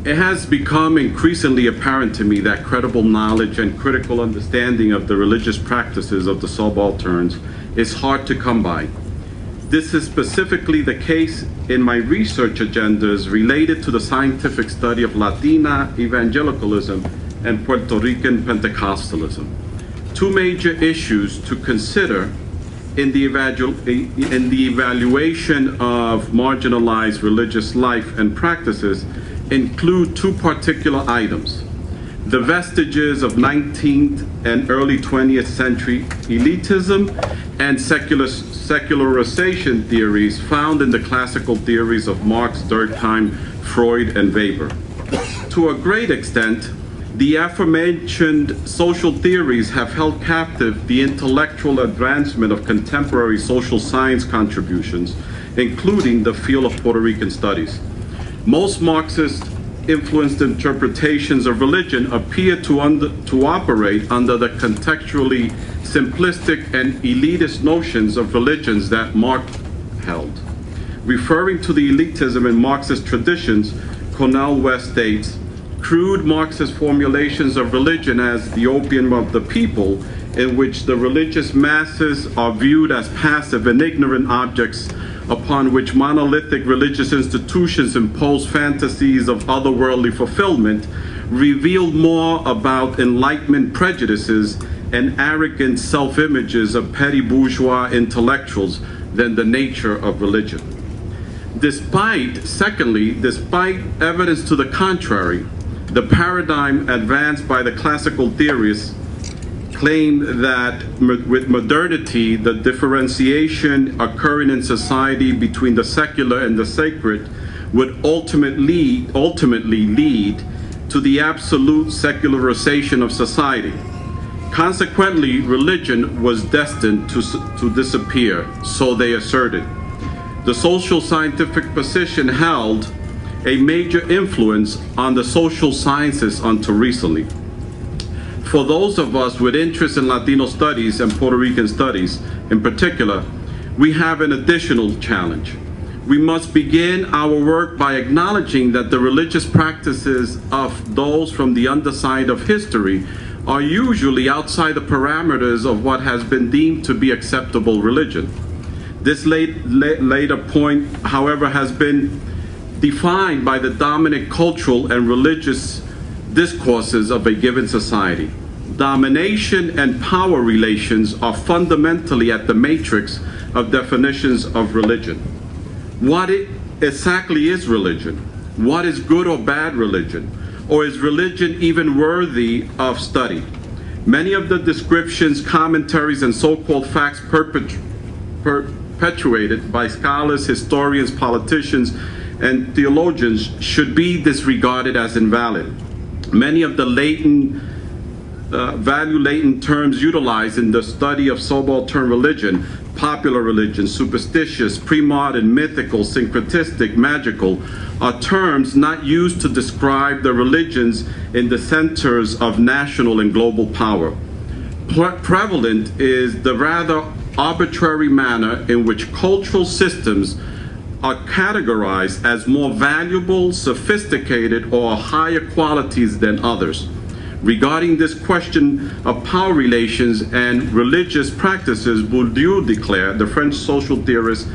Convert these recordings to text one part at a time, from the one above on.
It has become increasingly apparent to me that credible knowledge and critical understanding of the religious practices of the subalterns is hard to come by. This is specifically the case in my research agendas related to the scientific study of Latina evangelicalism and Puerto Rican Pentecostalism. Two major issues to consider in the evaluation of marginalized religious life and practices include two particular items: the vestiges of 19th and early 20th century elitism and secularization theories found in the classical theories of Marx, Durkheim, Freud, and Weber. To a great extent, the aforementioned social theories have held captive the intellectual advancement of contemporary social science contributions, including the field of Puerto Rican studies. Most Marxist-influenced interpretations of religion appear to operate under the contextually simplistic and elitist notions of religions that Marx held. Referring to the elitism in Marxist traditions, Cornel West states, "Crude Marxist formulations of religion as the opium of the people, in which the religious masses are viewed as passive and ignorant objects upon which monolithic religious institutions impose fantasies of otherworldly fulfillment, reveal more about Enlightenment prejudices and arrogant self-images of petty bourgeois intellectuals than the nature of religion." Secondly, despite evidence to the contrary, the paradigm advanced by the classical theorists claim that with modernity, the differentiation occurring in society between the secular and the sacred would ultimately lead to the absolute secularization of society. Consequently, religion was destined to disappear, so they asserted. The social scientific position held a major influence on the social sciences until recently. For those of us with interest in Latino studies and Puerto Rican studies in particular, we have an additional challenge. We must begin our work by acknowledging that the religious practices of those from the underside of history are usually outside the parameters of what has been deemed to be acceptable religion. This later point, however, has been defined by the dominant cultural and religious discourses of a given society. Domination and power relations are fundamentally at the matrix of definitions of religion. What exactly is religion? What is good or bad religion? Or is religion even worthy of study? Many of the descriptions, commentaries, and so-called facts perpetuated by scholars, historians, politicians, and theologians should be disregarded as invalid. Many of the value-laden terms utilized in the study of subaltern religion, popular religion, superstitious, pre-modern, mythical, syncretistic, magical, are terms not used to describe the religions in the centers of national and global power. Prevalent is the rather arbitrary manner in which cultural systems are categorized as more valuable, sophisticated, or higher qualities than others. Regarding this question of power relations and religious practices, Bourdieu declared, the French social theorist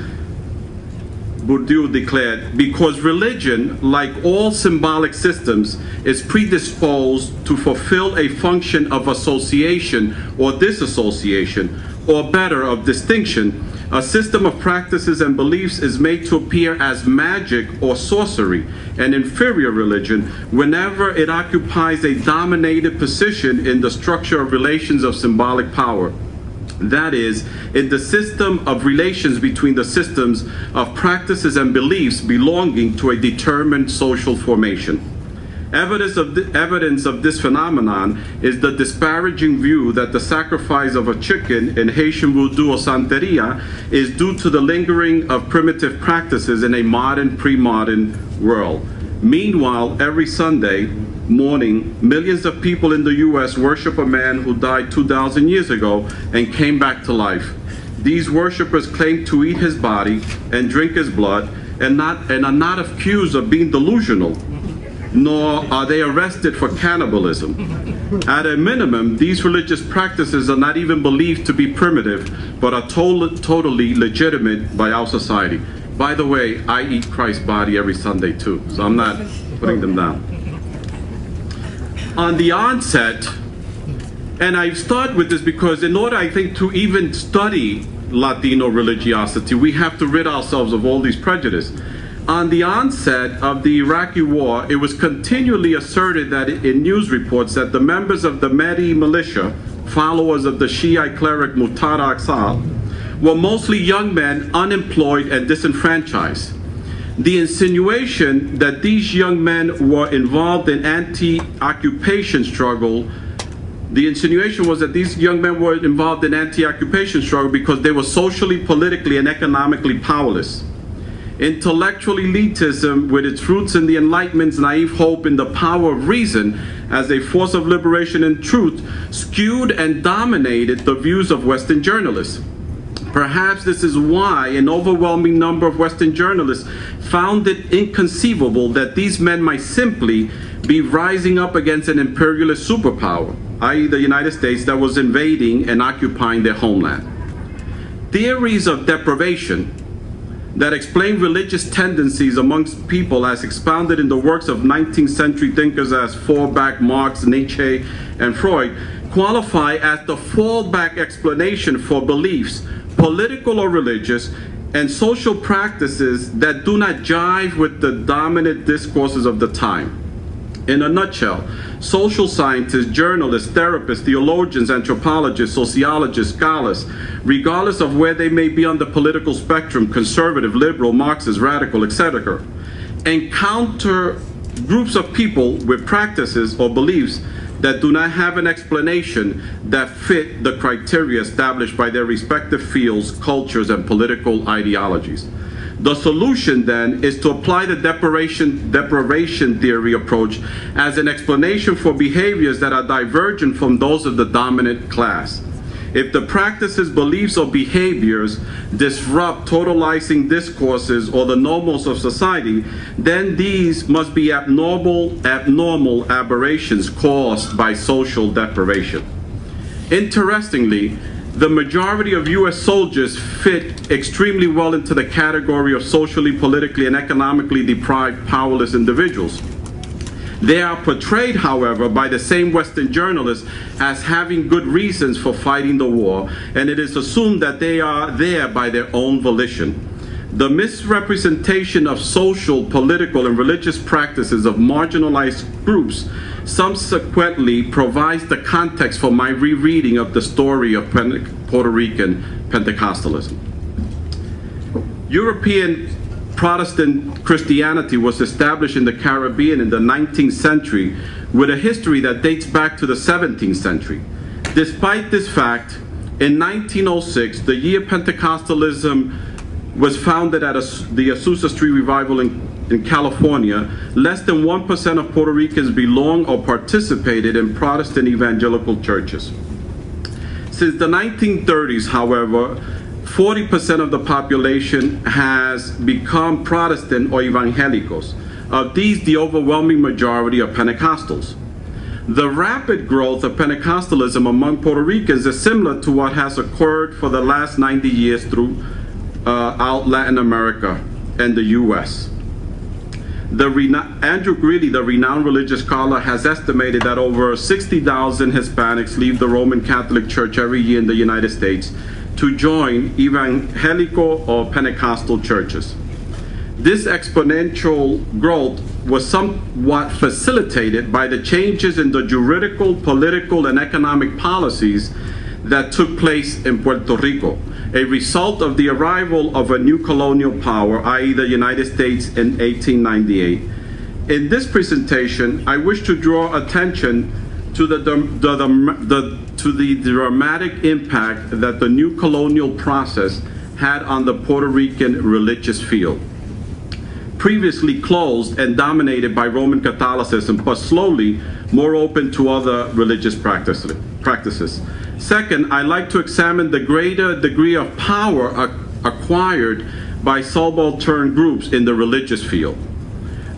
Bourdieu declared, because religion, like all symbolic systems, is predisposed to fulfill a function of association or disassociation, or better, of distinction, a system of practices and beliefs is made to appear as magic or sorcery, an inferior religion, whenever it occupies a dominated position in the structure of relations of symbolic power. That is, in the system of relations between the systems of practices and beliefs belonging to a determined social formation. Evidence of this phenomenon is the disparaging view that the sacrifice of a chicken in Haitian voodoo or Santeria is due to the lingering of primitive practices in a modern, pre-modern world. Meanwhile, every Sunday morning, millions of people in the U.S. worship a man who died 2,000 years ago and came back to life. These worshipers claim to eat his body and drink his blood and are not accused of being delusional. nor are they arrested for cannibalism. At a minimum, these religious practices are not even believed to be primitive, but are totally legitimate by our society. By the way, I eat Christ's body every Sunday too, so I'm not putting them down. On the onset, and I start with this because in order, I think, to even study Latino religiosity, we have to rid ourselves of all these prejudices. On the onset of the Iraqi war, it was continually asserted that in news reports that the members of the Mahdi militia, followers of the Shiite cleric Muqtada Aksal, were mostly young men, unemployed and disenfranchised. The insinuation that these young men were involved in anti-occupation struggle, the insinuation was that these young men were involved in anti-occupation struggle because they were socially, politically, and economically powerless. Intellectual elitism, with its roots in the Enlightenment's naive hope in the power of reason as a force of liberation and truth, skewed and dominated the views of Western journalists. Perhaps this is why an overwhelming number of Western journalists found it inconceivable that these men might simply be rising up against an imperialist superpower, i.e. the United States, that was invading and occupying their homeland. Theories of deprivation that explain religious tendencies amongst people as expounded in the works of 19th century thinkers as Feuerbach, Marx, Nietzsche, and Freud qualify as the fallback explanation for beliefs, political or religious, and social practices that do not jive with the dominant discourses of the time. In a nutshell, social scientists, journalists, therapists, theologians, anthropologists, sociologists, scholars, regardless of where they may be on the political spectrum, conservative, liberal, Marxist, radical, etc., encounter groups of people with practices or beliefs that do not have an explanation that fit the criteria established by their respective fields, cultures, and political ideologies. The solution, then, is to apply the deprivation theory approach as an explanation for behaviors that are divergent from those of the dominant class. If the practices, beliefs, or behaviors disrupt totalizing discourses or the normals of society, then these must be abnormal aberrations caused by social deprivation. Interestingly, the majority of U.S. soldiers fit extremely well into the category of socially, politically, and economically deprived, powerless individuals. They are portrayed, however, by the same Western journalists as having good reasons for fighting the war, and it is assumed that they are there by their own volition. The misrepresentation of social, political, and religious practices of marginalized groups subsequently provides the context for my rereading of the story of Puerto Rican Pentecostalism. European Protestant Christianity was established in the Caribbean in the 19th century with a history that dates back to the 17th century. Despite this fact, in 1906, the year Pentecostalism was founded at the Azusa Street Revival in California, less than 1% of Puerto Ricans belong or participated in Protestant evangelical churches. Since the 1930s, however, 40% of the population has become Protestant or evangelicals. Of these, the overwhelming majority are Pentecostals. The rapid growth of Pentecostalism among Puerto Ricans is similar to what has occurred for the last 90 years throughout Latin America and the U.S. Andrew Greeley, the renowned religious scholar, has estimated that over 60,000 Hispanics leave the Roman Catholic Church every year in the United States to join evangelical or Pentecostal churches. This exponential growth was somewhat facilitated by the changes in the juridical, political, and economic policies that took place in Puerto Rico, a result of the arrival of a new colonial power, i.e. the United States in 1898. In this presentation, I wish to draw attention to the dramatic impact that the new colonial process had on the Puerto Rican religious field. Previously closed and dominated by Roman Catholicism, but slowly more open to other religious practices. Second, I'd like to examine the greater degree of power acquired by subaltern groups in the religious field.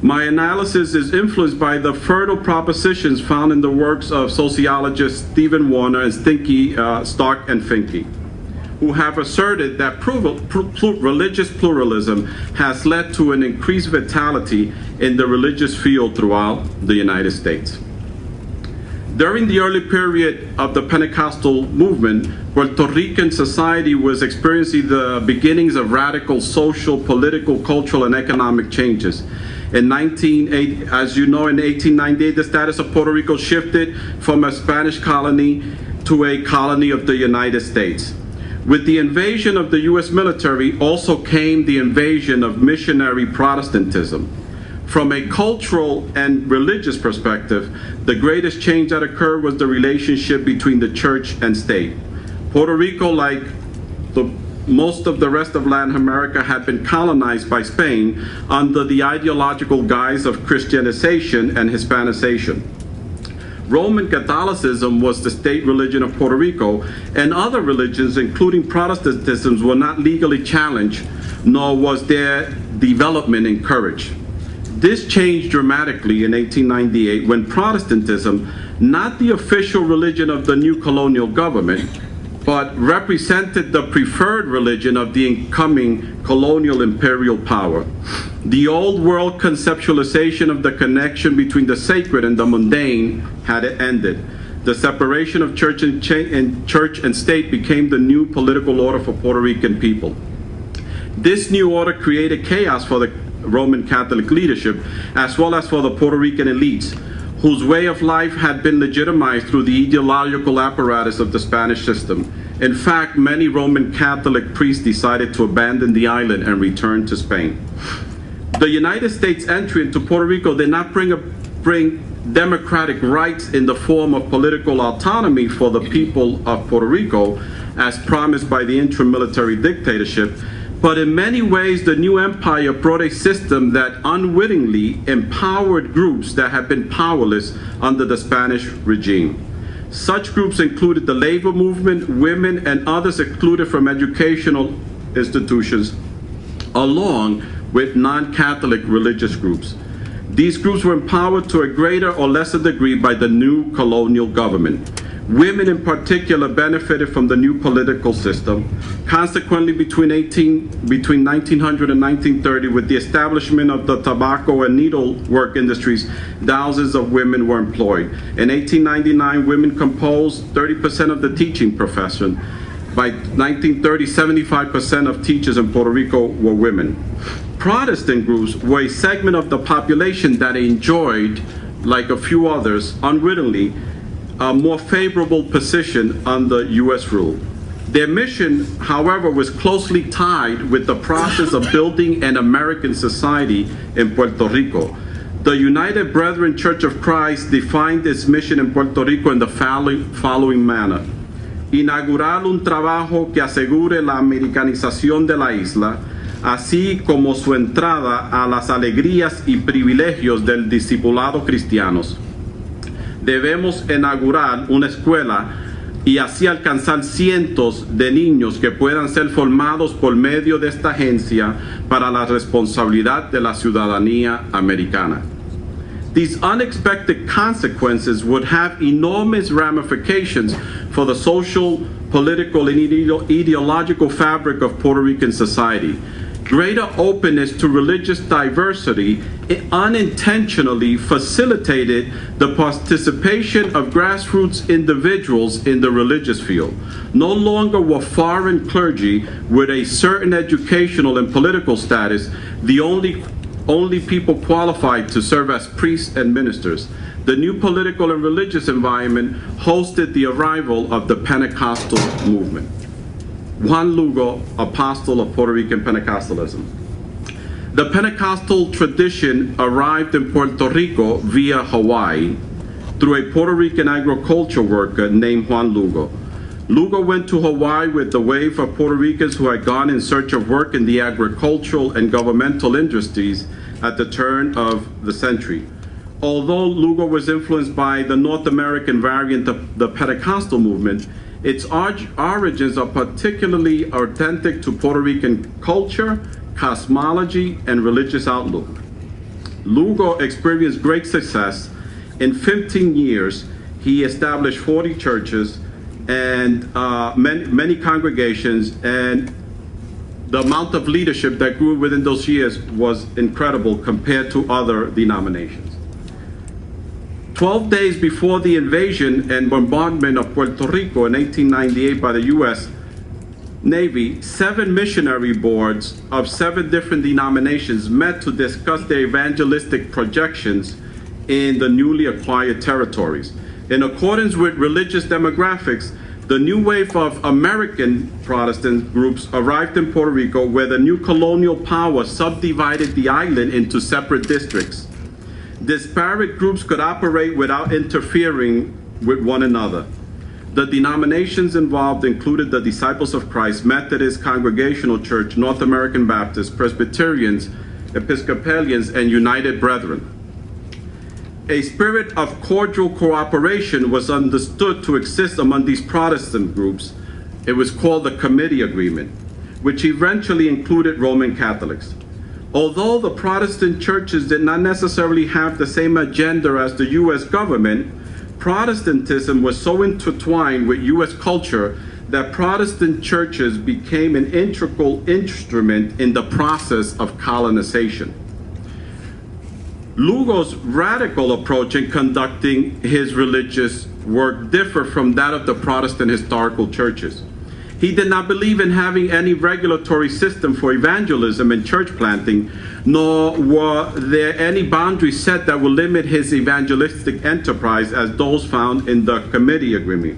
My analysis is influenced by the fertile propositions found in the works of sociologists Stephen Warner and Stark and Finke, who have asserted that religious pluralism has led to an increased vitality in the religious field throughout the United States. During the early period of the Pentecostal movement, Puerto Rican society was experiencing the beginnings of radical social, political, cultural, and economic changes. In 1898, the status of Puerto Rico shifted from a Spanish colony to a colony of the United States. With the invasion of the U.S. military also came the invasion of missionary Protestantism. From a cultural and religious perspective, the greatest change that occurred was the relationship between the church and state. Puerto Rico, like most of the rest of Latin America, had been colonized by Spain under the ideological guise of Christianization and Hispanization. Roman Catholicism was the state religion of Puerto Rico, and other religions, including Protestantism, were not legally challenged, nor was their development encouraged. This changed dramatically in 1898 when Protestantism, not the official religion of the new colonial government, but represented the preferred religion of the incoming colonial imperial power. The old world conceptualization of the connection between the sacred and the mundane had ended. The separation of church and state became the new political order for Puerto Rican people. This new order created chaos for the Roman Catholic leadership, as well as for the Puerto Rican elites, whose way of life had been legitimized through the ideological apparatus of the Spanish system. In fact, many Roman Catholic priests decided to abandon the island and return to Spain. The United States entry into Puerto Rico did not bring democratic rights in the form of political autonomy for the people of Puerto Rico, as promised by the interim-military dictatorship, but in many ways the new empire brought a system that unwittingly empowered groups that had been powerless under the Spanish regime. Such groups included the labor movement, women, and others excluded from educational institutions, along with non-Catholic religious groups. These groups were empowered to a greater or lesser degree by the new colonial government. Women in particular benefited from the new political system. Consequently, between 1900 and 1930, with the establishment of the tobacco and needlework industries, thousands of women were employed. In 1899, women composed 30% of the teaching profession. By 1930, 75% of teachers in Puerto Rico were women. Protestant groups were a segment of the population that enjoyed, like a few others, unwittingly, a more favorable position under U.S. rule. Their mission, however, was closely tied with the process of building an American society in Puerto Rico. The United Brethren Church of Christ defined its mission in Puerto Rico in the following manner: inaugurar un trabajo que asegure la americanización de la isla, así como su entrada a las alegrías y privilegios del discipulado cristianos. Debemos inaugurar una escuela y así alcanzar cientos de niños que puedan ser formados por medio de esta agencia para la responsabilidad de la ciudadanía americana. These unexpected consequences would have enormous ramifications for the social, political, and ideological fabric of Puerto Rican society. Greater openness to religious diversity unintentionally facilitated the participation of grassroots individuals in the religious field. No longer were foreign clergy with a certain educational and political status the only people qualified to serve as priests and ministers. The new political and religious environment hosted the arrival of the Pentecostal movement. Juan Lugo, apostle of Puerto Rican Pentecostalism. The Pentecostal tradition arrived in Puerto Rico via Hawaii through a Puerto Rican agriculture worker named Juan Lugo. Lugo went to Hawaii with the wave of Puerto Ricans who had gone in search of work in the agricultural and governmental industries at the turn of the century. Although Lugo was influenced by the North American variant of the Pentecostal movement, its origins are particularly authentic to Puerto Rican culture, cosmology, and religious outlook. Lugo experienced great success. In 15 years, he established 40 churches and many congregations, and the amount of leadership that grew within those years was incredible compared to other denominations. 12 days before the invasion and bombardment of Puerto Rico in 1898 by the U.S. Navy, 7 missionary boards of 7 different denominations met to discuss their evangelistic projections in the newly acquired territories. In accordance with religious demographics, the new wave of American Protestant groups arrived in Puerto Rico, where the new colonial power subdivided the island into separate districts. Disparate groups could operate without interfering with one another. The denominations involved included the Disciples of Christ, Methodist, Congregational Church, North American Baptists, Presbyterians, Episcopalians, and United Brethren. A spirit of cordial cooperation was understood to exist among these Protestant groups. It was called the Committee Agreement, which eventually included Roman Catholics. Although the Protestant churches did not necessarily have the same agenda as the U.S. government, Protestantism was so intertwined with U.S. culture that Protestant churches became an integral instrument in the process of colonization. Lugo's radical approach in conducting his religious work differed from that of the Protestant historical churches. He did not believe in having any regulatory system for evangelism and church planting, nor were there any boundaries set that would limit his evangelistic enterprise as those found in the Committee Agreement.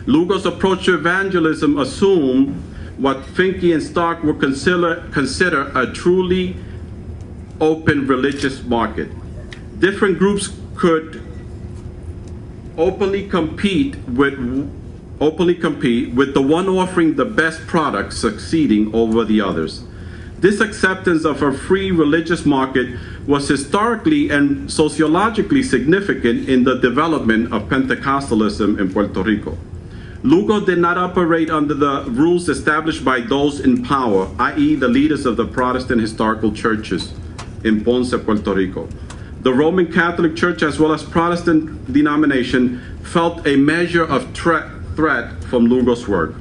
Lugo's approach to evangelism assumed what Finke and Stark would consider a truly open religious market. Different groups could openly compete with the one offering the best product succeeding over the others. This acceptance of a free religious market was historically and sociologically significant in the development of Pentecostalism in Puerto Rico. Lugo did not operate under the rules established by those in power, i.e. the leaders of the Protestant historical churches in Ponce, Puerto Rico. The Roman Catholic Church, as well as Protestant denomination, felt a measure of threat from Lugo's work.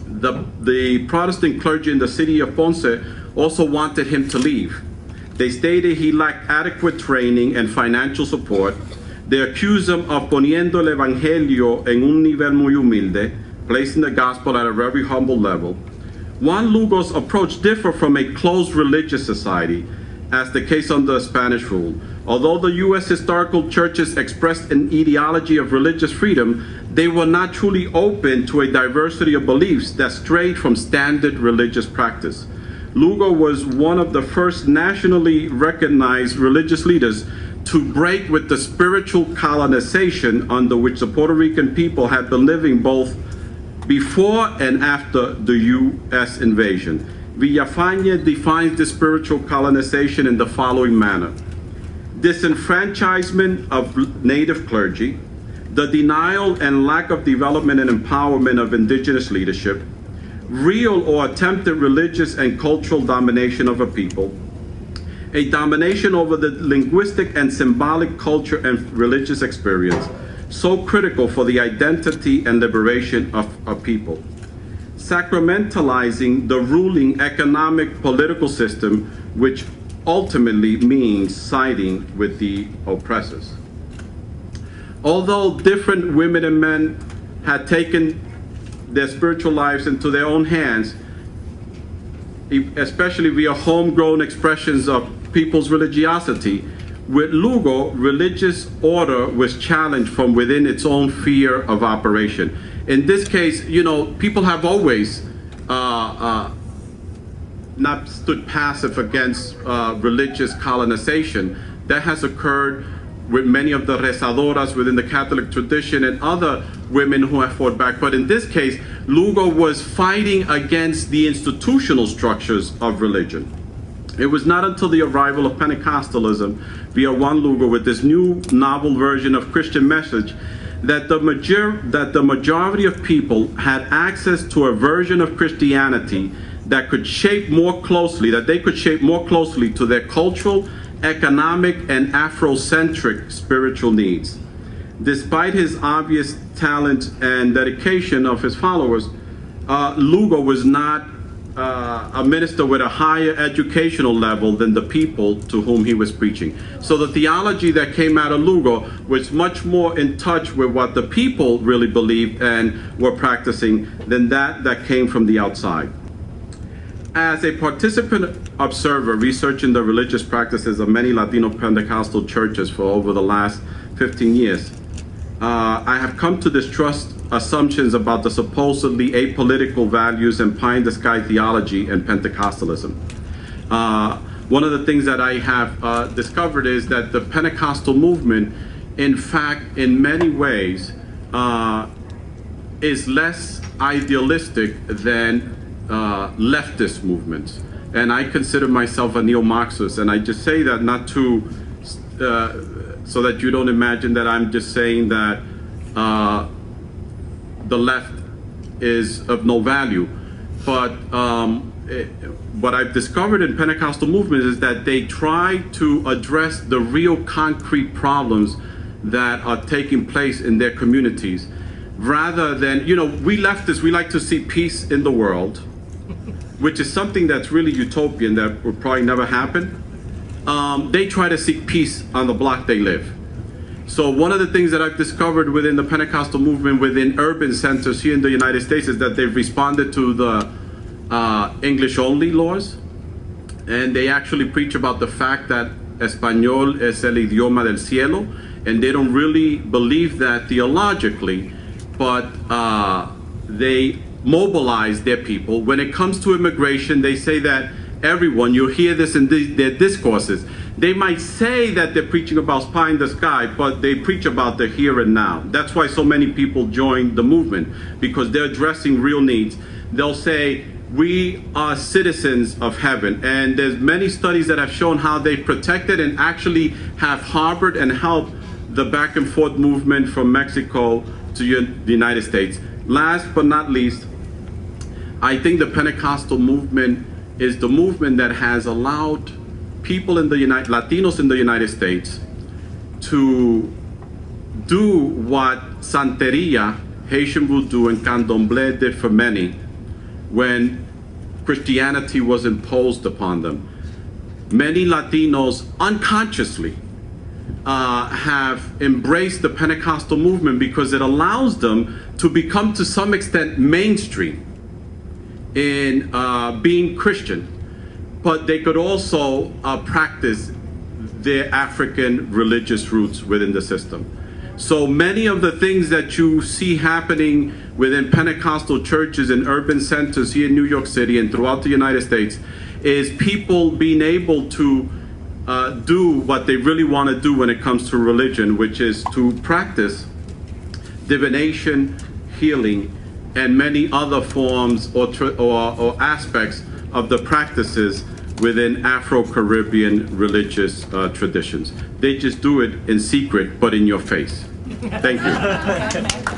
The Protestant clergy in the city of Ponce also wanted him to leave. They stated he lacked adequate training and financial support. They accused him of poniendo el evangelio en un nivel muy humilde, placing the gospel at a very humble level. Juan Lugo's approach differed from a closed religious society, as the case under Spanish rule. Although the U.S. historical churches expressed an ideology of religious freedom, they were not truly open to a diversity of beliefs that strayed from standard religious practice. Lugo was one of the first nationally recognized religious leaders to break with the spiritual colonization under which the Puerto Rican people had been living both before and after the U.S. invasion. Villafañe defines the spiritual colonization in the following manner: disenfranchisement of native clergy, the denial and lack of development and empowerment of indigenous leadership, real or attempted religious and cultural domination of a people, a domination over the linguistic and symbolic culture and religious experience, so critical for the identity and liberation of a people, sacramentalizing the ruling economic political system, which ultimately means siding with the oppressors. Although different women and men had taken their spiritual lives into their own hands, especially via homegrown expressions of people's religiosity, with Lugo, religious order was challenged from within its own sphere of operation. In this case, you know, people have always not stood passive against religious colonization. That has occurred with many of the rezadoras within the Catholic tradition and other women who have fought back. But in this case, Lugo was fighting against the institutional structures of religion. It was not until the arrival of Pentecostalism via Juan Lugo with this new novel version of Christian message that the majority of people had access to a version of Christianity that could shape more closely, that they could shape more closely to their cultural economic and Afrocentric spiritual needs. Despite his obvious talent and dedication of his followers, Lugo was not a minister with a higher educational level than the people to whom he was preaching. So the theology that came out of Lugo was much more in touch with what the people really believed and were practicing than that came from the outside. As a participant observer researching the religious practices of many Latino Pentecostal churches for over the last 15 years, I have come to distrust assumptions about the supposedly apolitical values and pie-in-the-sky theology and Pentecostalism. One of the things that I have discovered is that the Pentecostal movement, in fact, in many ways, is less idealistic than leftist movements. And I consider myself a neo-Marxist, and I just say that not to, so that you don't imagine that I'm just saying that the left is of no value. But what I've discovered in Pentecostal movement is that they try to address the real concrete problems that are taking place in their communities, rather than, you know, we leftists, we like to see peace in the world, which is something that's really utopian, that will probably never happen. They try to seek peace on the block they live. So one of the things that I've discovered within the Pentecostal movement within urban centers here in the United States is that they've responded to the English-only laws, and they actually preach about the fact that Español es el idioma del cielo, and they don't really believe that theologically, but they mobilize their people. When it comes to immigration, they say that everyone, you hear this in their discourses, they might say that they're preaching about pie in the sky, but they preach about the here and now. That's why so many people join the movement, because they're addressing real needs. They'll say, we are citizens of heaven, and there's many studies that have shown how they protected and actually have harbored and helped the back and forth movement from Mexico to the United States. Last but not least, I think the Pentecostal movement is the movement that has allowed people in the Latinos in the United States to do what Santeria, Haitian Voodoo, and Candomblé did for many when Christianity was imposed upon them. Many Latinos unconsciously have embraced the Pentecostal movement because it allows them to become, to some extent, mainstream in being Christian, but they could also practice their African religious roots within the system. So many of the things that you see happening within Pentecostal churches and urban centers here in New York City and throughout the United States is people being able to do what they really want to do when it comes to religion, which is to practice divination, healing, and many other forms or aspects of the practices within Afro-Caribbean religious traditions. They just do it in secret, but in your face. Thank you.